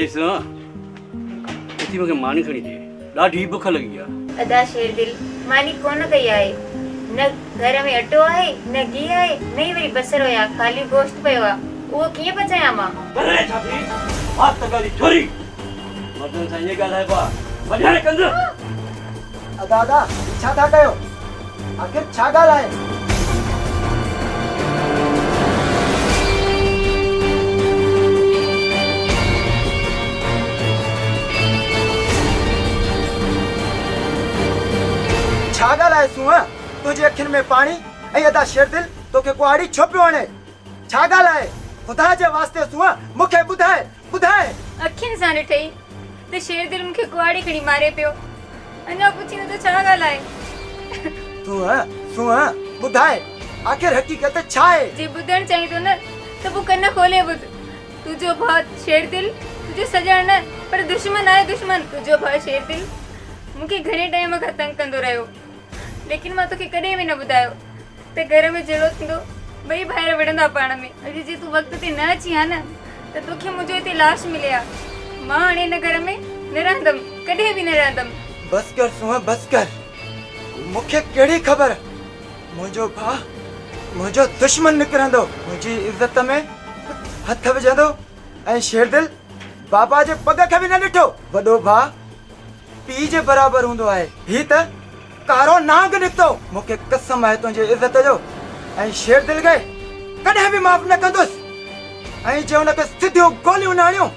ॾिस इथी मूंखे मानी खणी ॾे, ॾाढी बुख लॻी आहे। अदा शेर दिल मानी कोन कई आहे, न घर में अटो आहे न घी आहे, न ई वरी बसर हुया, ख़ाली गोश्त पियो आहे, उहो कीअं पचायां मां? अरे छाती बात त ॻाल्हि छोरी मर्दनि सां ईअं ॻाल्हाइबो आहे, वॼाइण कंदो। दादा छा था कयो? आखिर छा ॻाल्हि आहे? छा ॻाल्हि आहे सूंह? तुंहिंजी अखियुनि में पाणी ऐं अदा शेर दिल तोखे कुआड़ी छो पियो हणे? छा ॻाल्हि आहे? ख़ुदा जे वास्ते सूंह मूंखे ॿुधाए ॿुधाए। अखियुनि सां ॾिठई त शेर दिल मूंखे कुआड़ी खणी मारे पियो, अञा पुछी न त छा ॻाल्हि आहे? सूंह ॿुधाए आखिर हक़ीक़त छा आहे? जे ॿुधणु चाहीं थो न त पोइ कन खोले ॿुध। तुंहिंजो भाउ शेर दिल तुंहिंजो सॼण न पर दुश्मन आहे, दुश्मन। तुंहिंजो भाउ शेर दिल मूंखे घणे टाइम खां तंग कंदो रहियो, लेकिन मां तोखे कॾहिं बि न ॿुधायो त घर में जहिड़ो थींदो ॿई ॿाहिरि विढ़ंदा पाण में। अॼु जे तूं वक़्त ते न अची हा न त तोखे मुंहिंजो हिते लाश मिले हा। मां हाणे हिन घर में न रहंदमि, कॾहिं बि न रहंदमि। बस कर सूंह बस कर। मूंखे कहिड़ी ख़बर मुंहिंजो भाउ मुंहिंजो दुश्मन निकिरंदो, मुंहिंजी इज़त में हथ विझंदो ऐं शेर दिल बाबा जे पग खे बि न ॾिठो। वॾो भाउ पीउ जे बराबरि हूंदो आहे, ही त कारो नांग निकितो। मूंखे कसम आहे तुंहिंजी इज़त जो ऐं शेर दिल खे कॾहिं बि माफ़ न कंदुसि। ऐं जे हुनखे सिधियूं गोलियूं न हणियूं